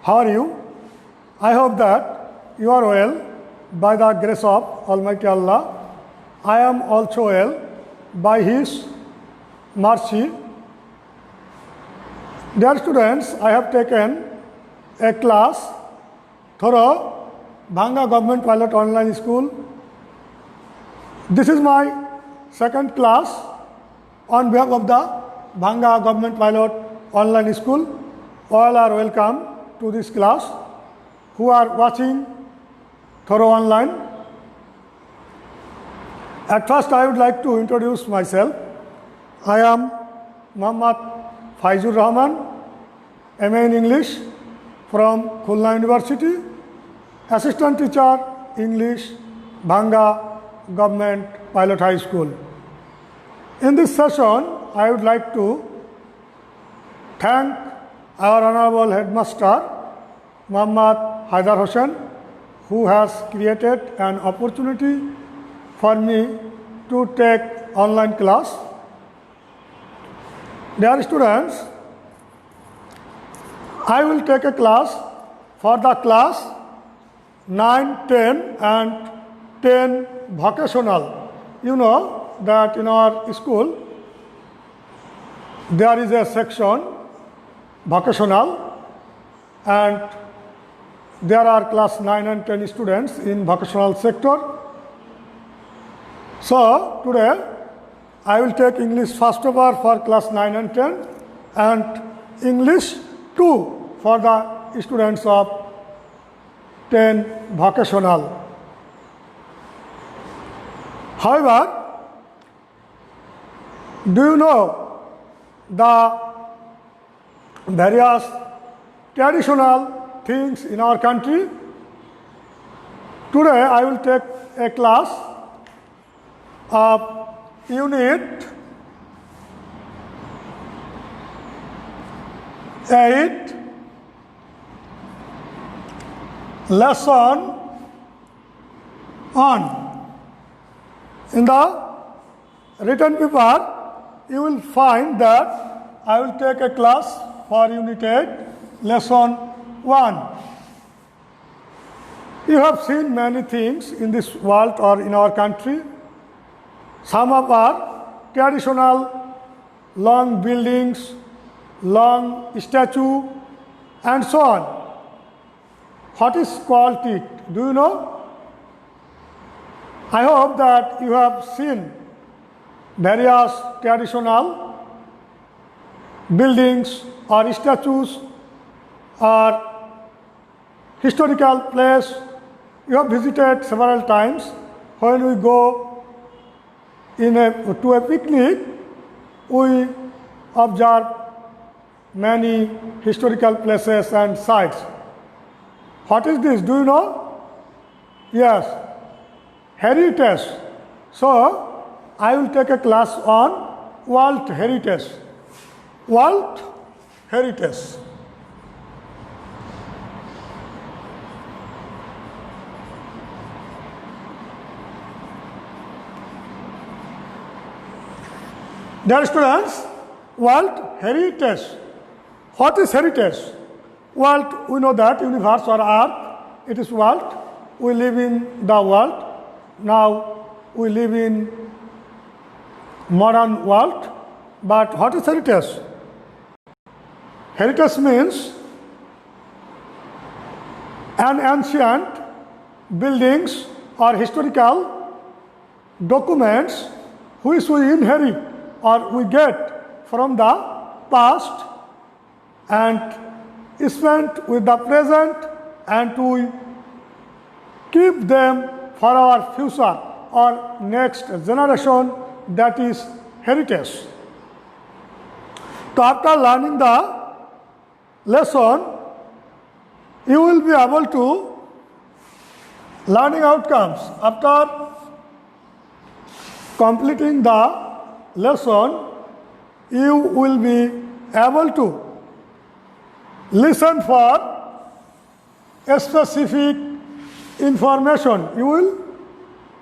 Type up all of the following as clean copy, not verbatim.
How are you? I hope that you are well by the grace of Almighty Allah. I am also well by His mercy. Dear students, I have taken a class through Bhanga Government Pilot Online School. This is my second class on behalf of the Bhanga Government Pilot Online School. All are welcome to this class who are watching through online. At first, I would like to introduce myself. I am Muhammad Faizur Rahman, MA in English from Khulna University, Assistant Teacher English, Bhanga Government Pilot High School. In this session, I would like to thank our Honorable Headmaster Muhammad Haidar Hossain, who has created an opportunity for me to take online class. Dear students, I will take a class for the class 9, 10 and 10 vocational. You know that in our school there is a section vocational and there are class 9 and 10 students in vocational sector. So today I will take English first of all for class 9 and 10 and English 2 for the students of 10 vocational. However, do you know the various traditional things in our country? Today I will take a class of Unit 8, Lesson on. In the written paper, you will find that I will take a class for Unit 8, Lesson 1. You have seen many things in this world or in our country. Some of our traditional long buildings, long statue and so on. What is called it? Do you know? I hope that you have seen various traditional buildings or statues or historical place. You have visited several times. When we go to a picnic, we observe many historical places and sites. What is this? Do you know? Yes, heritage. So, I will take a class on World Heritage. World Heritage. Dear students, World Heritage. What is heritage? World, we know that universe or earth, it is world. We live in the world. Now we live in modern world. But what is heritage? Heritage means an ancient buildings or historical documents which we inherit or we get from the past and spent with the present and we keep them for our future or next generation, that is heritage. So after learning the lesson, you will be able to learning outcomes. After completing the lesson, you will be able to listen for a specific information. You will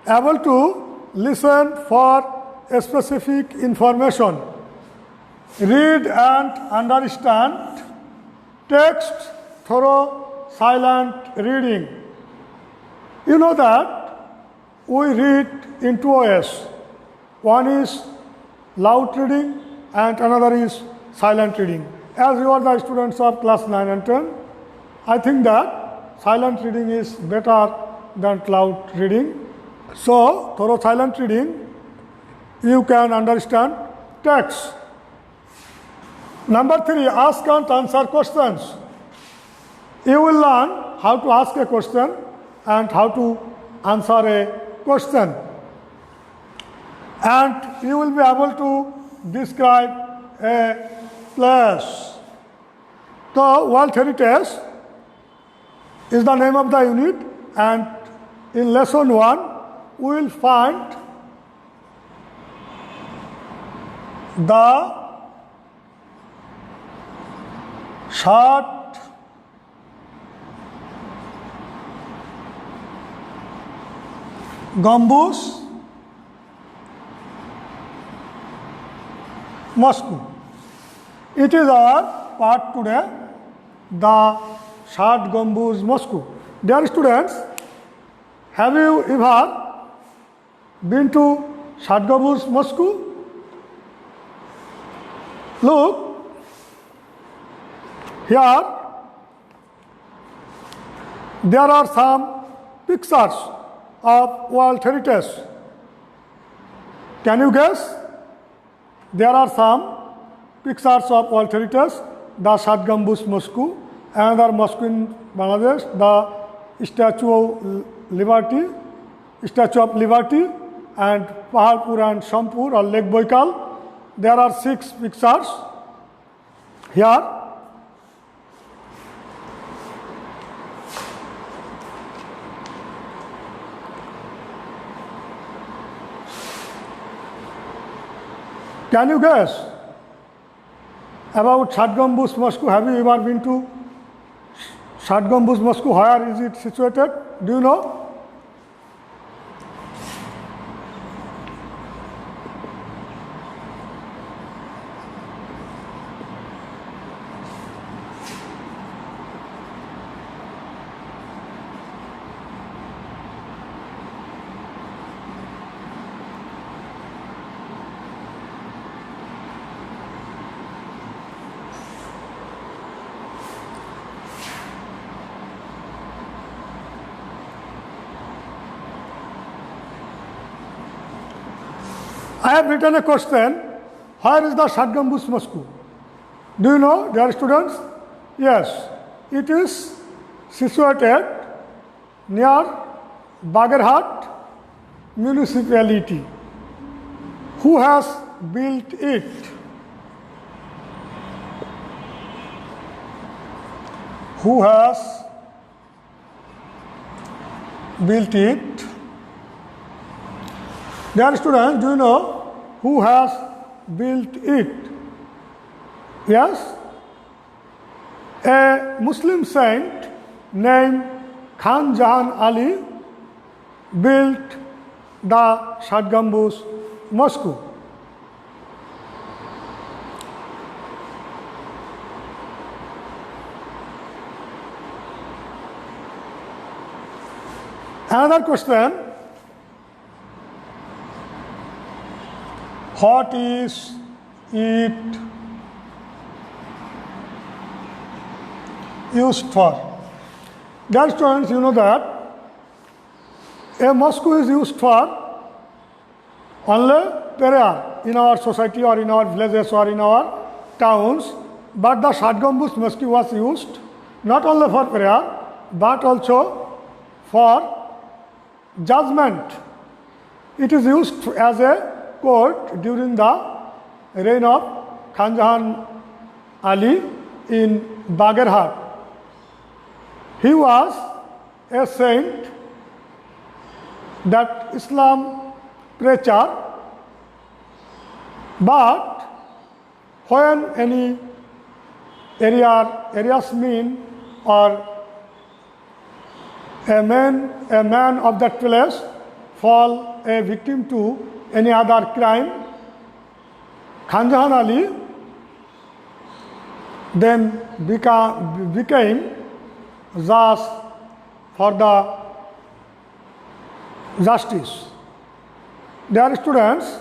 able to listen for a specific information. Read and understand text thorough silent reading. You know that we read in two ways. One is loud reading and another is silent reading. As you are the students of class 9 and 10, I think that silent reading is better than loud reading. So, through silent reading, you can understand text. Number 3, ask and answer questions. You will learn how to ask a question and how to answer a question. And you will be able to describe a place. The World Heritage is the name of the unit, and in lesson 1 we will find the short gambus Mosque. It is our part today, the Shad Gambuz Mosque. Dear students, have you ever been to Shad Gambuz Mosque? Look, here there are some pictures of World Heritage. Can you guess? There are some pictures of World Heritage, the Shad Gambuz Mosque, another mosque in Bangladesh, the Statue of Liberty, and Paharpur and Shampur or Lake Baikal. There are 6 pictures here. Can you guess about Shad Gambuz Mosque? Have you ever been to Shad Gambuz Mosque? Where is it situated? Do you know? I have written a question, where is the Shad Gambuz Mosque? Do you know, dear students? Yes, it is situated near Bagerhat municipality. Who has built it? Who has built it? Dear students, do you know who has built it? Yes? A Muslim saint named Khan Jahan Ali built the Shad Gambuz Mosque. Another question, what is it used for? Dear students, you know that a mosque is used for only prayer in our society or in our villages or in our towns, but the Shad Gambuz Mosque was used not only for prayer but also for judgment. It is used as a court during the reign of Khan Jahan Ali in Bagerhat. He was a saint, that Islam preacher, but when any areas mean or a man of that place fall a victim to any other crime, Khan Jahan Ali then became just for the justice. Dear students,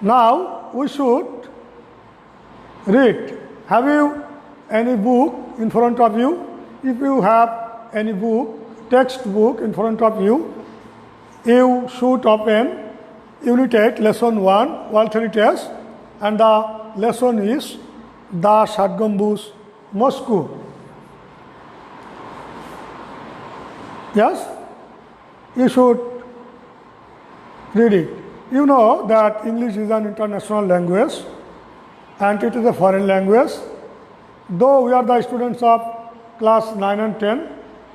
now we should read. Have you any book in front of you? If you have any book, textbook in front of you, you should open Unit 8, Lesson 1, World Heritage, and the lesson is the Shad Gambuz Mosque. Yes? You should read it. You know that English is an international language and it is a foreign language. Though we are the students of class 9 and 10,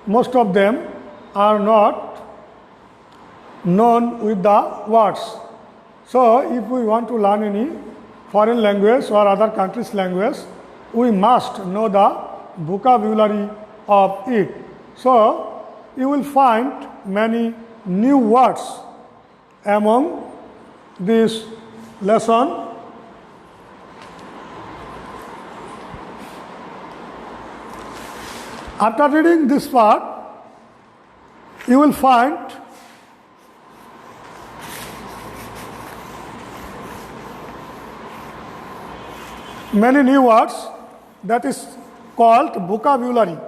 most of them are not known with the words. So, if we want to learn any foreign language or other country's language, we must know the vocabulary of it. So, you will find many new words among this lesson. After reading this part, you will find many new words that is called vocabulary.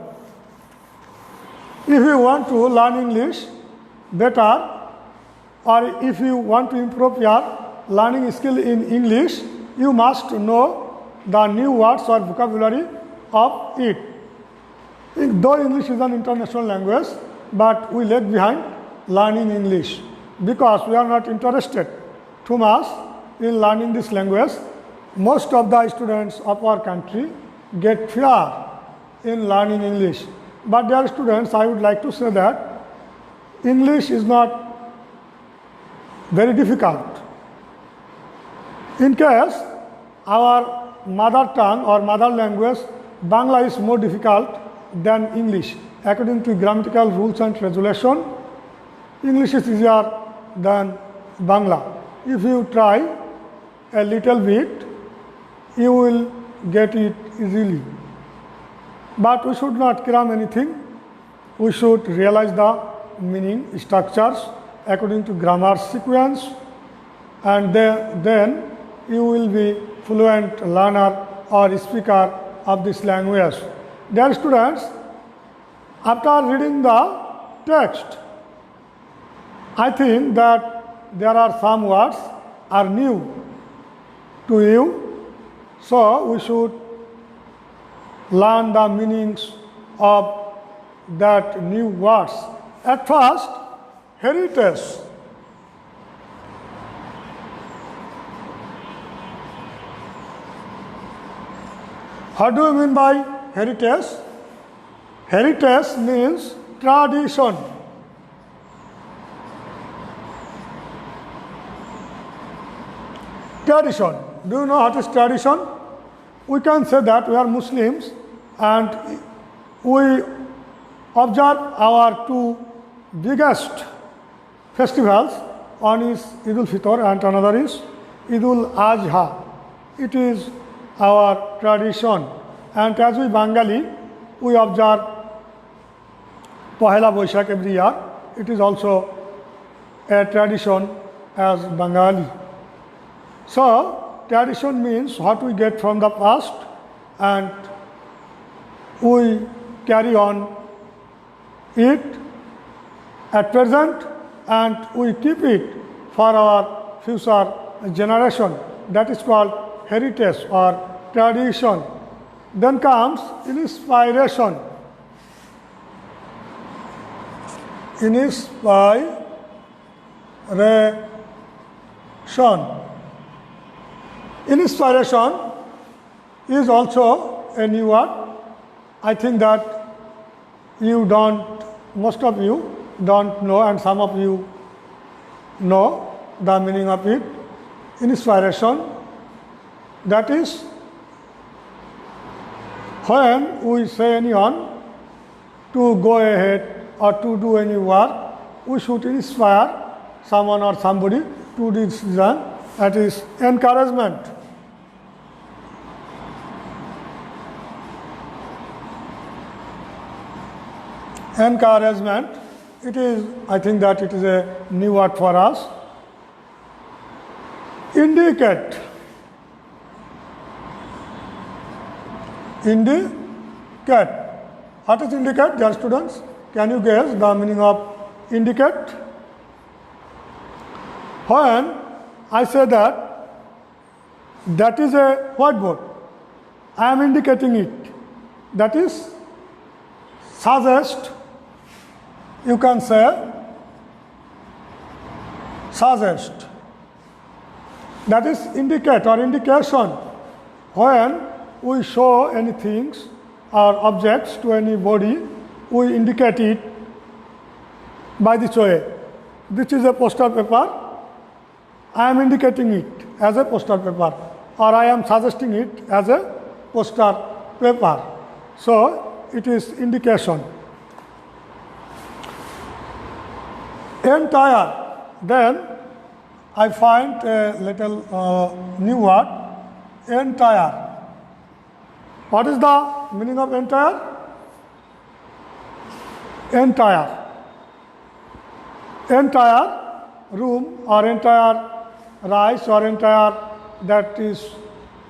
If you want to learn English better, or if you want to improve your learning skill in English, you must know the new words or vocabulary of it. Though English is an international language, but we lag behind learning English because we are not interested too much in learning this language. Most of the students of our country get fear in learning English. But dear students, I would like to say that English is not very difficult. In case our mother tongue or mother language, Bangla is more difficult than English. According to grammatical rules and regulation, English is easier than Bangla. If you try a little bit, you will get it easily. But we should not cram anything. We should realize the meaning, structures according to grammar sequence, and then you will be fluent learner or speaker of this language. Dear students, after reading the text, I think that there are some words are new to you. So, we should learn the meanings of that new words. At first, heritage. What do you mean by heritage? Heritage means tradition. Tradition. Do you know what is tradition? We can say that we are Muslims and we observe our two biggest festivals. One is Eid al-Fitr and another is Eid al-Adha. It is our tradition. And as we Bengali, we observe Pohela Boishakh every year. It is also a tradition as Bengali. So, tradition means what we get from the past and we carry on it at present and we keep it for our future generation. That is called heritage or tradition. Then comes inspiration. Inspiration. Inspiration is also a new word. I think that most of you don't know and some of you know the meaning of it. Inspiration, that is when we say anyone to go ahead or to do any work, we should inspire someone or somebody to do this. That is encouragement. Encouragement. It is, I think that it is a new word for us. Indicate. Indicate. What is indicate, dear students? Can you guess the meaning of indicate? When I say that is a whiteboard, I am indicating it. That is suggest. You can say suggest. That is indicate or indication. When we show any things or objects to anybody, we indicate it by this way. This is a poster paper. I am indicating it as a poster paper, or I am suggesting it as a poster paper. So it is indication. Entire. Then I find a little new word, entire. What is the meaning of entire? Entire. Entire room or entire rice or entire, that is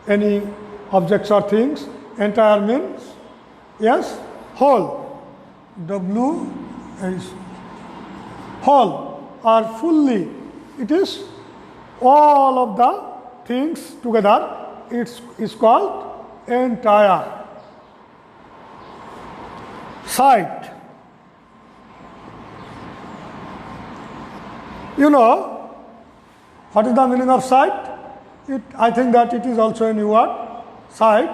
any objects or things. Entire means, yes, whole. W is whole or fully. It is all of the things together. It is called entire. Sight. You know what is the meaning of sight? I think that it is also a new word, sight.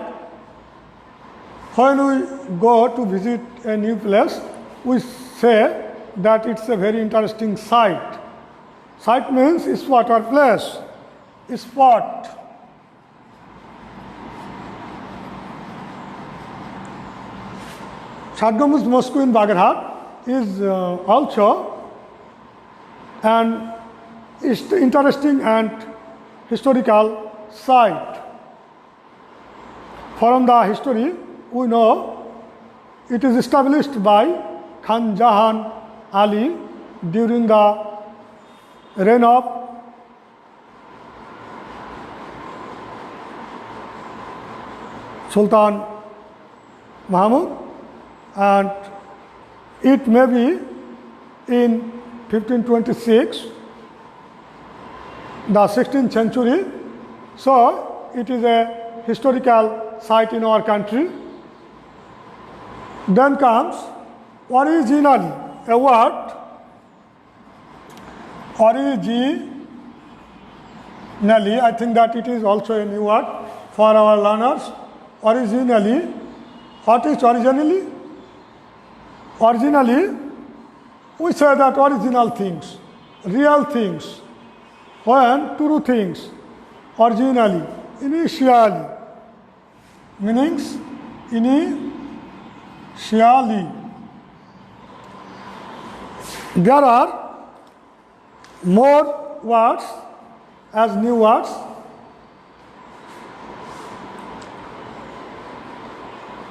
When we go to visit a new place, we say that it's a very interesting sight. Sight means spot or place. Spot. St. Gambus Mosque in Bagerhat is also an interesting and historical site. From the history, we know it is established by Khan Jahan Ali during the reign of Sultan Mahmud, and it may be in 1526, the 16th century. So it is a historical site in our country. Then comes originally, a word, originally. I think that it is also a new word for our learners. Originally, what is originally? Originally, we say that original things, real things, when true things, originally, initially, meanings, initially. There are more words as new words.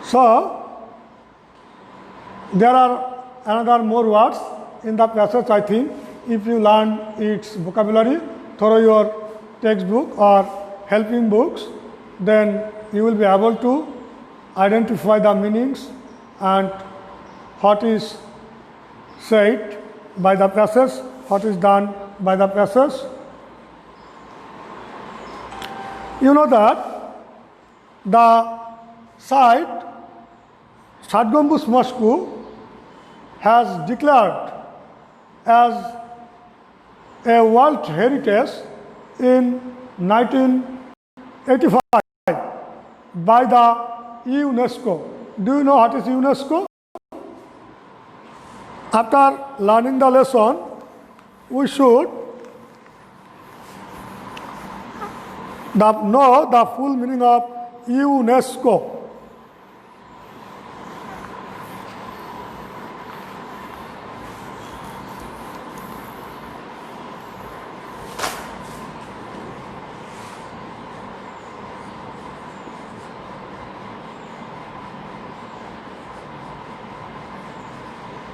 So, there are another more words in the passage, I think. If you learn its vocabulary through your textbook or helping books, then you will be able to identify the meanings and what is said by the passage, what is done by the passage. You know that the site St. Gambus Mosque has declared as a World Heritage in 1985 by the UNESCO. Do you know what is UNESCO? After learning the lesson, we should know the full meaning of UNESCO.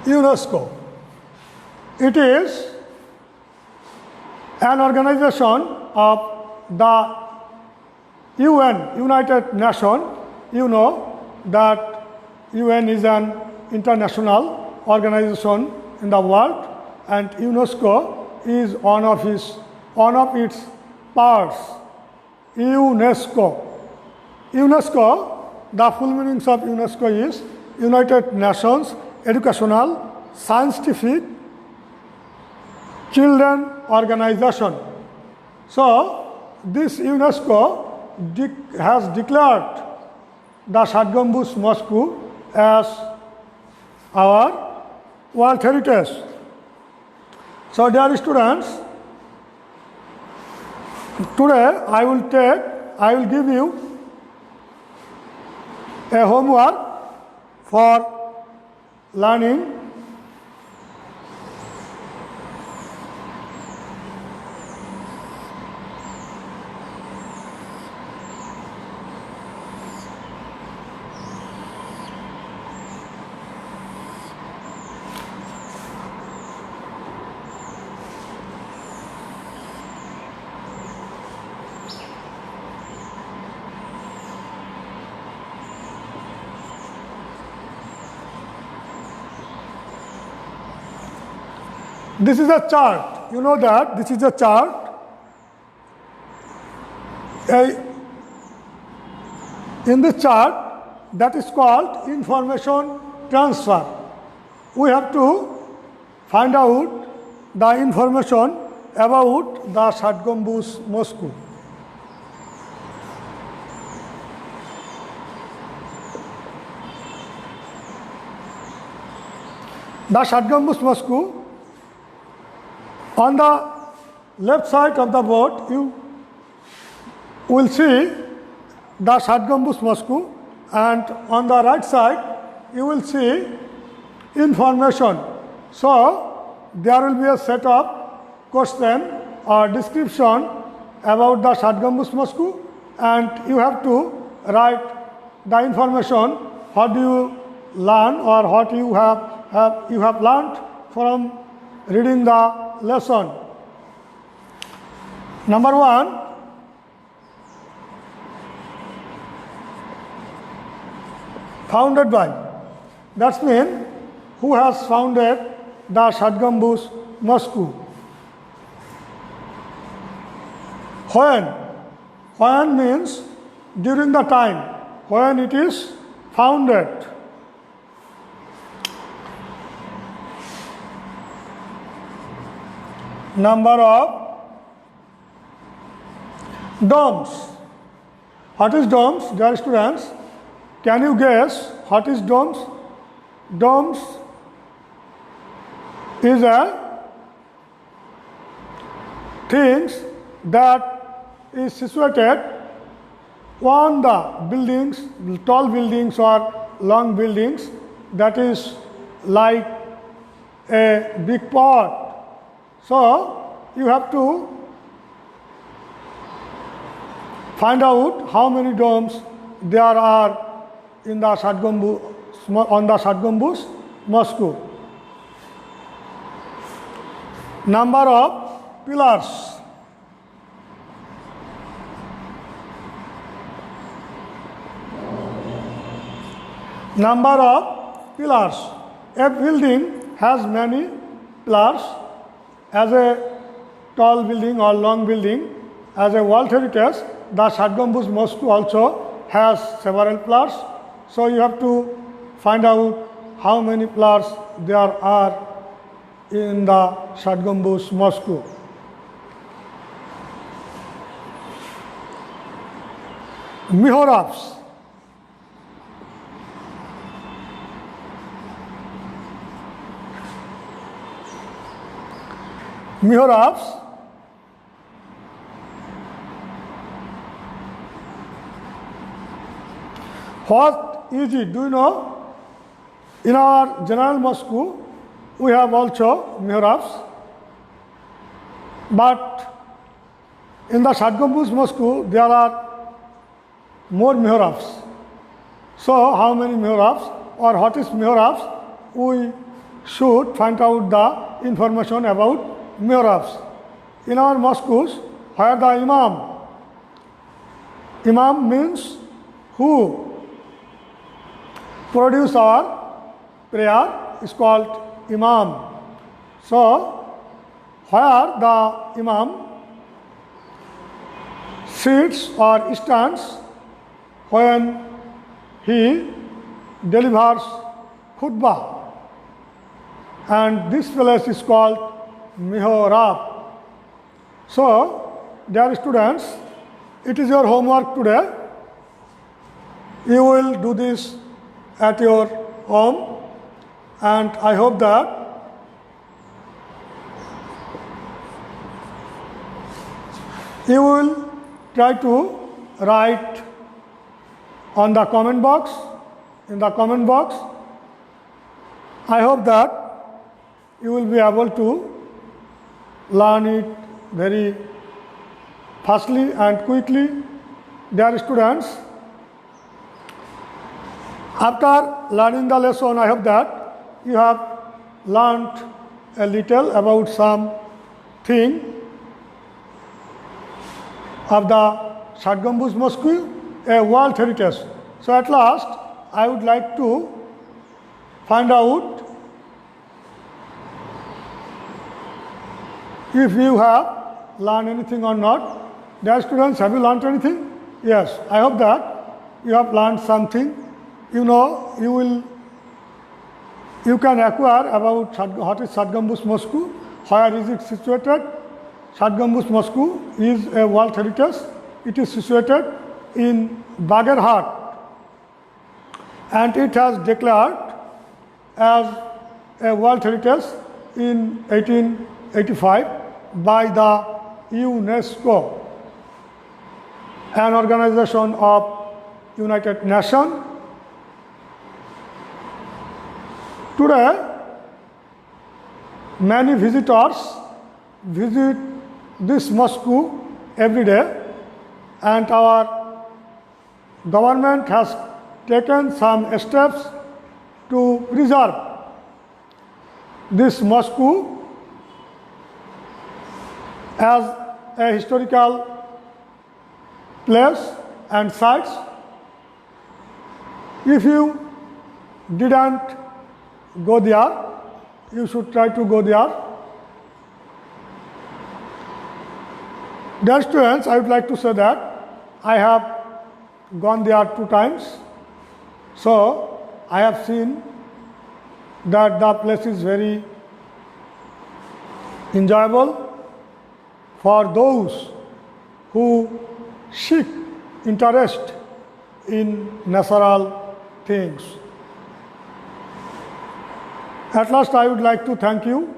UNESCO. It is an organization of the UN, United Nations. You know that UN is an international organization in the world, and UNESCO is one of its parts. UNESCO. UNESCO, the full meanings of UNESCO is United Nations Educational, Scientific, Children Organization. So, this UNESCO has declared the Shat Gambuz Mosque as our World Heritage. So, dear students, today I will give you a homework for learning. This is a chart. You know that this is a chart. In the chart, that is called information transfer. We have to find out the information about the Shat Gambuz Mosque. The Shat Gambuz Mosque, on the left side of the board, you will see the Shat Gambuz Mosque, and on the right side, you will see information. So, there will be a set of question or description about the Shat Gambuz Mosque, and you have to write the information, what do you learn or what you have learned from reading the lesson. Number 1, founded by. That means who has founded the Shat Gambuz Mosque. When? When means during the time when it is founded. Number of domes. What is domes, dear students? Can you guess what is domes? Domes is a things that is situated on the buildings, tall buildings or long buildings, that is like a big pot. So, you have to find out how many domes there are in the Shat Gambuz, on the Shat Gambuz Mosque. Number of pillars. Number of pillars. A building has many pillars. As a tall building or long building, as a World Heritage, the Shat Gambuz Mosque also has several pillars. So you have to find out how many pillars there are in the Shat Gambuz Mosque. Mihrabs. Mihrabs. What is it? Do you know? In our general mosque, we have also mihrabs, but in the Shat Gambuz Mosque there are more mihrabs. So how many mihrabs or what is mihrabs? We should find out the information about mihrabs. In our mosques, where the Imam means who produce our prayer is called Imam. So, where the Imam sits or stands when he delivers khutbah, and this place is called mihrab. So, dear students, it is your homework today. You will do this at your home, and I hope that you will try to write on the comment box, in the comment box. I hope that you will be able to learn it very fastly and quickly. Dear students, after learning the lesson, I hope that you have learned a little about something of the Shat Gambuz Mosque, a World Heritage. So at last, I would like to find out if you have learned anything or not. Dear students, have you learned anything? Yes, I hope that you have learned something. You know, you can acquire about what is Shat Gambuz Mosque, where is it situated. Shat Gambuz Mosque is a World Heritage. It is situated in Bagerhat, and it has declared as a World Heritage in 1885 by the UNESCO, an organization of United Nations. Today, many visitors visit this mosque every day, and our government has taken some steps to preserve this mosque as a historical place and sites. If you didn't go there, you should try to go there. Dear students, I would like to say that I have gone there 2 times. So, I have seen that the place is very enjoyable for those who seek interest in natural things. At last, I would like to thank you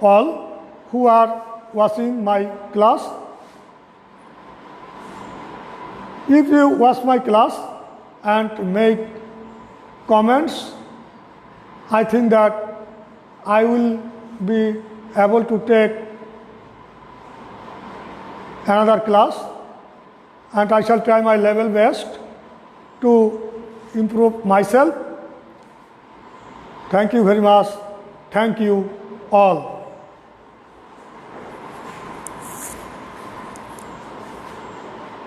all who are watching my class. If you watch my class and make comments, I think that I will be able to take another class, and I shall try my level best to improve myself. Thank you very much. Thank you all.